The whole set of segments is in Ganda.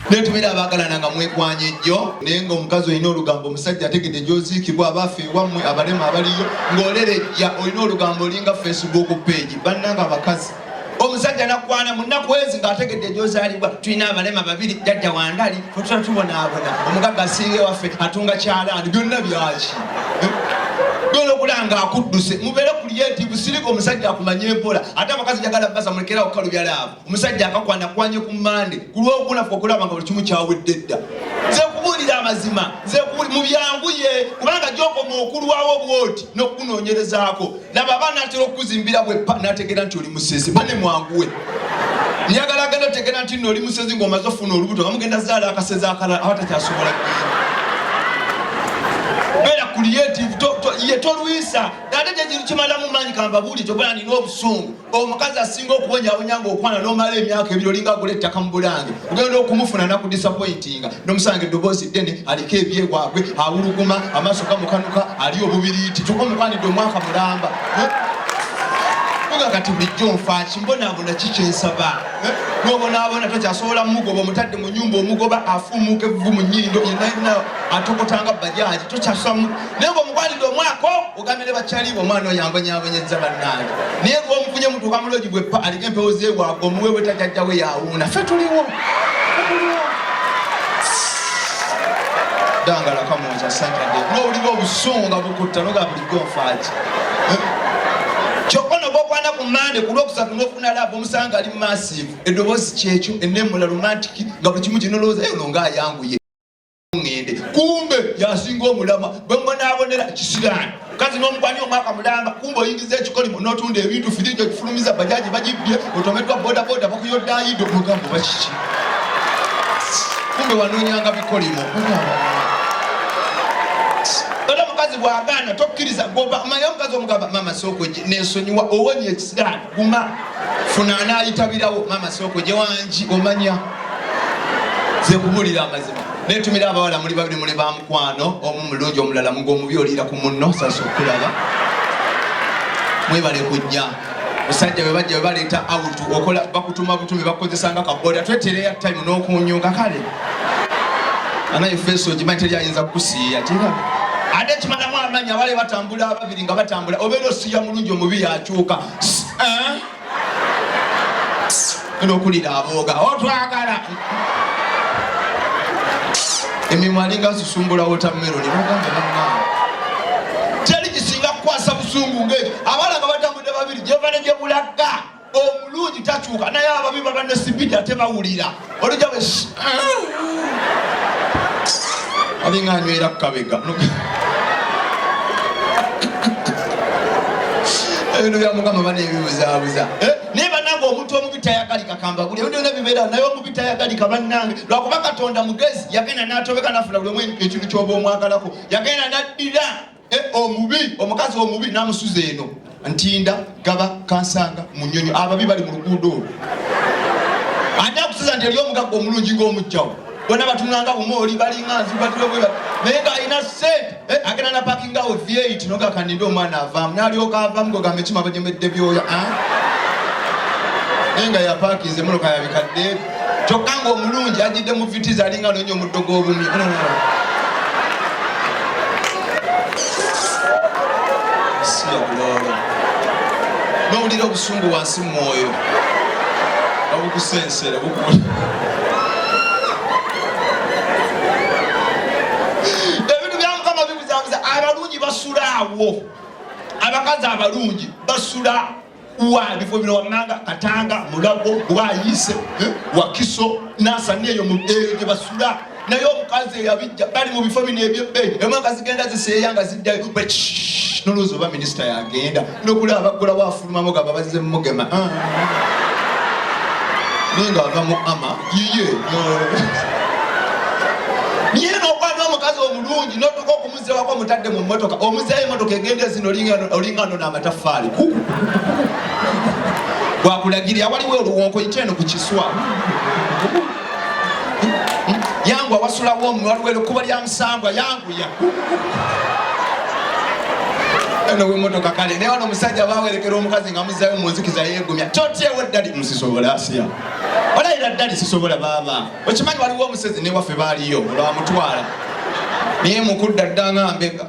Netumira abagalana nga mwekwanye ejjo nenga omukazi olina olugambo omusajja ategedde gy'oziikibwa abafe wammwe abalema abaliyo ng'olerejja olina olugambo olinga Facebook page bannanga abakazi omusajja nakwana mu nnaku ezi ng'ategedde gy'ozaalibwa tulina abalema babiri jjajja wandali tubonaabona omugagga asinga ewaffe atunga kyalaani byonna byaki Golo kulanga akudduse mubere creative siriko omusajja akumanye empola ate abakazi jagala basa mulekera okukalubya labo omusajja akakwana kwanye ku mande kulwo okuna fokulaba nga buli kimu kyawedde dda nze kubulira amazima nze kubuli mu byanguye kubanga joko mu okulwawo bwoti n'okunoonyerezaako laba abaana atera okuzimbira bwe n'ategera nti oli musezi bane mwanguwe njagala genda otegera nti oli musezi ng'omaze ofuna olubuto bamugenda zaala akasezi akalala abatakyasobola Bera creative ye tolwisa dade je kimala mu manyi kamba buli tobala ni n'obusungu omukazi asinga okubonya ng'okwana n'omala emyaka ebiri olinga goletta kambulange ugenda okumufuna na ku disappointinga n'omusange dobosi dene aliko ebyegwagwe awuluguma amaaso gamukanuka ali obubiriiti tukomukwanidde omwaka mulamba kati bijjo nfaaki mbona kikyensaba n'obonaabona tokyasobola mugoba omutadde mu nyumba omugoba afumuuka evvu mu nnyindo yenna atokotanga bajaji tokyasobola naye ng'omugwanidde omwaka ogambire bakyaliwo omwana oyambonyabonyezza bannange naye ng'omufunye mutuuka mulogi bwe pa aliko empewo zeegwagwe omuwe bwe tajjajjawe yaawuuna ffe tuliwo dangala kamonja sankadde n'owulira obusungu nga bukutta noga bulijjo nfaaki Chokono bokwana ku mande kulwokusatu n'ofuna labo omusanga ali massive eddoboozi kyekyo enneemula romantic nga buli kimu kinolowooza eyo nga ayanguye ngende kumbe yasinga omulama bwe mbonaabonera kisiraani kazi n'omukwani omwaka mulamba kumbe oyingiza ekikolimo n'otunda ebintu firijo kifulumiza bajaji bagibbye otomeddwa bodaboda bakuyoddayido mugambo bakiki kumbe wanoonyanga bikolimo bwagana tokkiriza goba mayo omukazi omugamba mama soko nesonyiwa owonye ekisiraani guma funa anaayitabirawo mama soko gye wangi omanya ze kubulira amazima netumira abawala muli babiri muli bamukwano omu mulungi omulala mugomubi oliira ku munno sasa okulaba mwebale kujja musajja bwe bajja bwe baleeta awutu okola bakutuma butumi bakozesanga kaboda twetereya time n'okunyunga kale anaye feso ogimanyi teri ayinza kukusiiya tirabe ate kimalamu amanyi abale batambula ababiri nga batambula obeera osiya mulungi omubi yakyuka n'okulira abooga otwagala emimwa alinga susumbula wotameroni bagamba bannaa teri kisinga kukwasa busungu ng'ekyo abala nga batambudde babiri gyeva ne gye bulaga omulungi takyuka naye ababi baba ne sibidi ate bawulira olujja bwe alinga anywera kukabega ebintu bya mukama bana ebibuzaabuza naye bannange omuntu omubi tayagalika kamba buli ebintu byonna bibeera naye omubi tayagalika bannange lwakuba katonda mugezi yagenda n'atobeka nafuna buli omu ekintu ky'oba omwagalako yagenda n'addira omubi omukazi omubi n'amusuza eno ntinda gaba kansanga mu nnyonyi ababi bali mu luguudo olwo ate akusuza nti eri omugagga omulungi ng'omugjawo bonna batunulanga bumooli balinga nzibatulobweba naye ng'alina sente agenda na pakingawo V8 nogakanidde omwana avaamu n'alyoka avaamu gogamba ekima banyemedde byoya naye nga yapakinze emotoka yabikadde kyokka ng'omulungi ajidde mu vitizi alinga nonya omuddo gw'obumi n'owulira obusungu wansi mu mwoyo nga bukusensera bukula abalungi basulaawo abakazi abalungi basula wa bifo bino wamanga katanga mulago bwayise wakiso nasani eyo gye basula naye omukazi yabijja bali mu bifo bino ebyebbeeyi emwaka zigenda ziseeyanga ziddayo nolowooza oba minisita yagenda nokulaba abagola wafulumamu gaba bazze mugema naye nga bavamu ama yiye niye n'okwata omukazi omulungi n'otuka okumuzewako mutadde mu mmotoka omuzeeyo emmotoka egenda zino olingano n'amataffaali wakulagirira waliwo oluwonko iteeno ku kiswa yangu awasulawo omwe waliwo ekuba lya musambwa yanguya eno w'emmotoka kale naye wano omusajja bawerekera omukazi nga muzzayo mu nzikiza yeegumya totyewo ddali musisobola Asiya olayira ddali sisobola baaba okimanyi waliwo omusezi newaffe baaliyo olwamutwala naye mukudda dda nga mbega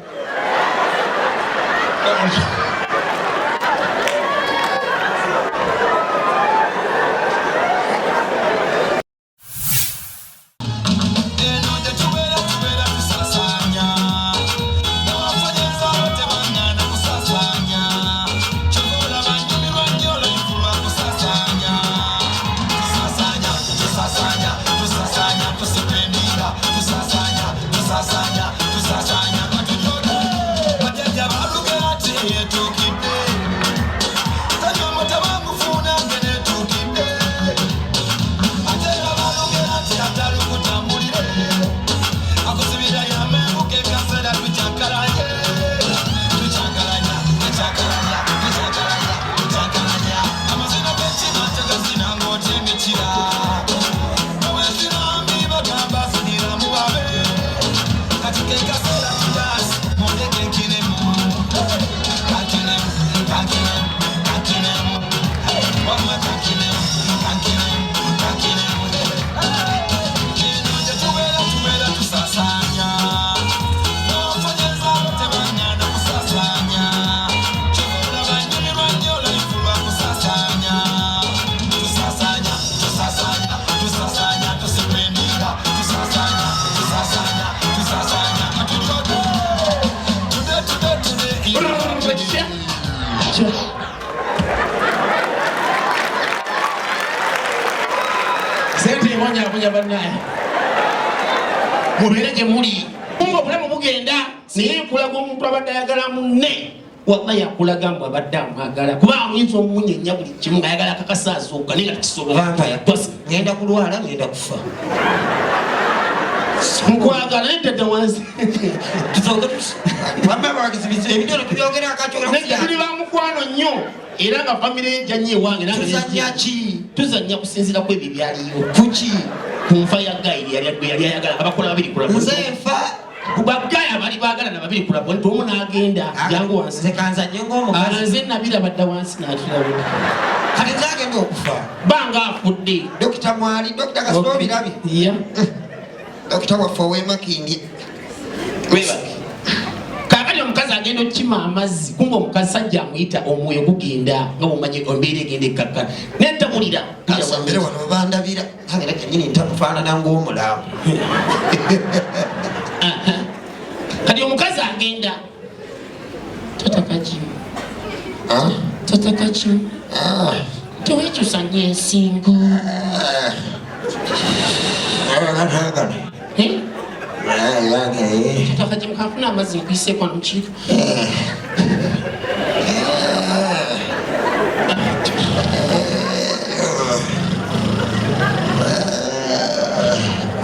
sente monya kunya banaye mubere gye muli ngo bulemu bugenda naye kulaga omuntu abadde ayagala munne wallahi akulaga mbu abadde amwagala kuba amuyinza omunyenya buli kimu ng'ayagala akakasaazuuka naye nga tekisobola yatwasa ngenda kulwala ngenda kufa nkwagala naye ddadda wansi tuli bamukwano nnyo era nga famire yejjanye ewange tuzanya kusinziirako ebyo byaliyo kuki ku nfa ya gayi yali ayagala abakola babiri kulabonzefa kubagaya bali bagalana babiri kulabona nti omu n'agenda jangu wansi nze nabira badda wansi n'akirabula kati nze agenda okufa banga afudde dokita mwali dokita kasito birabi dokita waffe ow'emakindi kakati omukazi agenda okukima amazzi kumba omukazi sajja amuyita omwoyo gugenda nga bwomanyi embeera egenda ekkakkana naye tamulira mbere wano webandabira kangera kenyini ntamufaanana ng'omulamu kati omukazi agenda tatakakimu tatakakimu tewekyusa nnyo ensingo tatakakimu kanfuna amazzi nkwiseeko wano mukiiko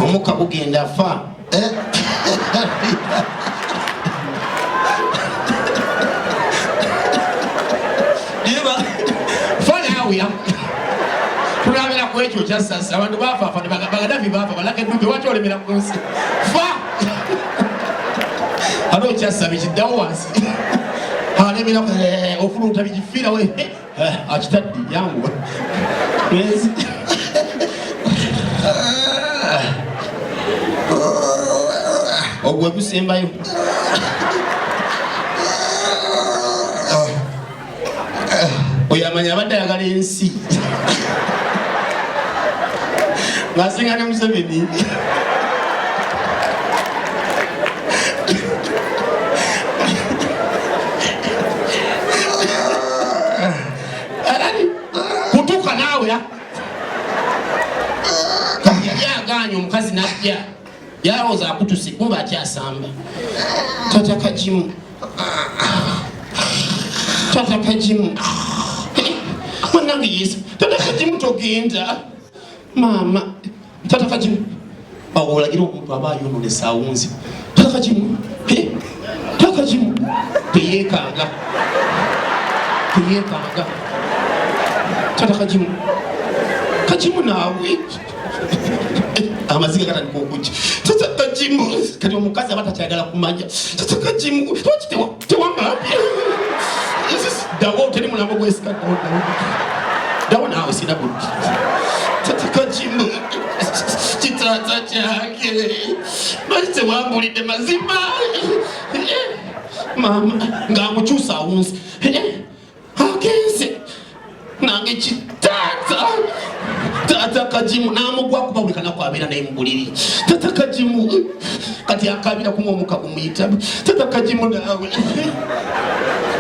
omukka gugenda afa fanawuya tulabira ku ekyo kyasasa abantu bafaafa bagadafi bafa balaka edduke waki olemera ku nsi fa ate okyasaba ekiddawo wansi alemera ofuluta bigifiirawe akitadde yangu ogwe gusembayo oyo amanya abadde ayagala ensi ngasinga ne Museveni kutuka naawe yali aganye omukazi najja yalowooza akutuse kumba akyasamba tatakajimu tatakajimu mwanange yesu tatakajimu togenda mama tatakajimu olagira omuntu aba ayononesa awunzi tatakajimu tatakajimu teyekanga tatakajimu kajimu naawe amaziga kana nkokuki tata kajimu kati omukazi abata kyagala kumanya tata kajimu tewamba dawo teri mulambo gwesika dawo nawe sina buti tata kajimu kitata kyake bate wambulide mazima mama ngamukyusa unsi agenze nange kitata tata kajimu namugwa kubabulikana kwabira naye mubuliri tata kajimu kati akabira kumwomuka kumuyita tata kajimu nawe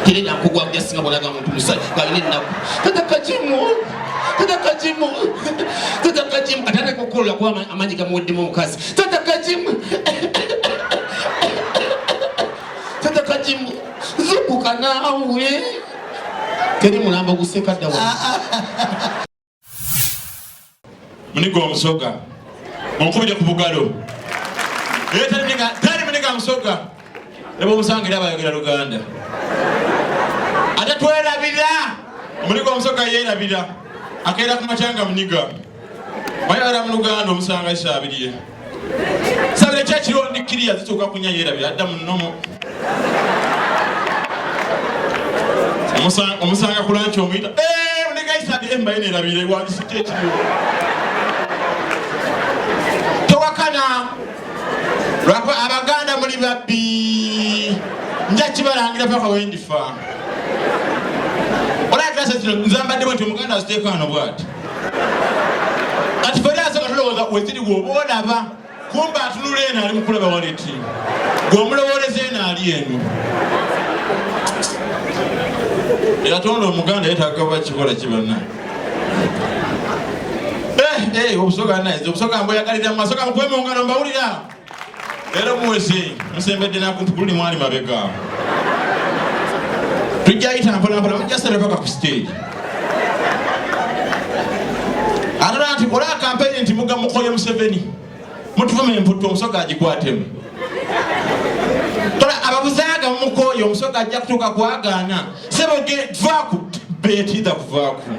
kiri nakugwa byasinga bolaga muntu musajja kaline naku tata kajimu katana kokola kwa amanyi gamuweddemu omukazi tata kajimu zukuka nawe teri mulamba guseka ddawa munigo omusoga onkubire ku bugalo tali muniga musoga eba omusangira abayogera Luganda ate twerabira munigo omusoga yerabira akeera ku makyanga muniga bayagala mu Luganda omusanga kisabirye sabire kyekiro ndikiriya zituuka kunya yerabira adda mu nnomo omusanga kulanki omuyita muniga isabire mbaye nerabire wandisite ekiriwo towakana lwakwa Abaganda muli babbi nja kibalangira paka wendifa olakirasa kino nzambadde nti omuganda aziteekaano bwati kati feri asooka tulowooza weziri gwoba olaba kumba atunula eno ali mukulaba waleti gwomulowooleza eno ali eno eratonda omuganda yetaaga bakikola kibana obusoga naize obusoga mboyagalira mwasoga mukuwe mungano mbawulira era muwese musembedde nakumpululi mwali mabega tujja yita mpolampola mujjasere paka ku stage alala nti kola kampeni nti muga mukoye Museveni mutuvume emputu omusoga agikwatemu tola ababuzaaga mumukoye omusoga ajja kutuuka kwagaana seboge vaaku betida kuvaaku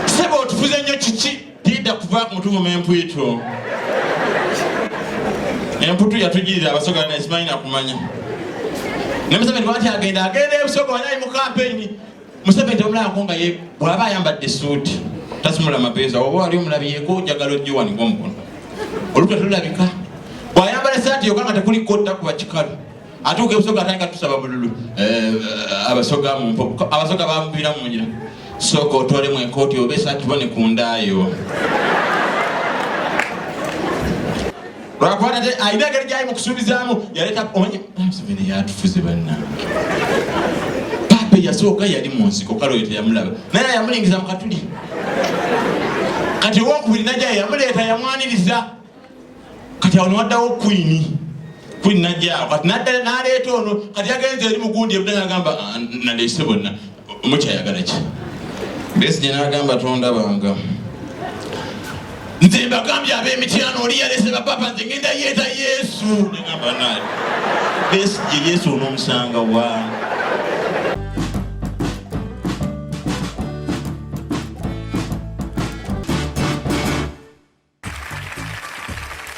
sebo otufuze nnyo kiki tidda kuvaaku mutuvume empwito emputu yatugirira abasoga nesimanyi nakumanya ne Museveni bwati agenda ebusoga wanyayi mu kampeni Museveni temulabako nga ye bw'aba ayambadde suuti tasumula mapeesa oba wali omulabyeko njagala ojje wanika omukono olutwe tulabika bw'ayambala esaati yokka nga tekuliko takuba kikalu atuuka ebusoga atandika tusaba bululu abasoga bamubira munjira sooka otwalemu enkooti oba esaati bone ku ndaayo lwakwata te ayina engeri gyali mu kusuubizaamu yaleeta omanyi Museveni yatufuze bannange papa yasooka yali mu nsiko kale oyo teyamulaba naye yamulingiza mu katuli kati owokubiri najjayo yamuleeta yamwaniriza kati awo niwaddawo kwini najjaawo kati naleeta ono kati yagenze eri mugundi ebudde nagamba naleese bonna mukyayagala ki Besigye n'agamba tondabanga nze mbagambye ab'emityano oli yalese bapapa nze ngenda yeeta Yesu negamba naye Besigye Yesu onoomusanga wa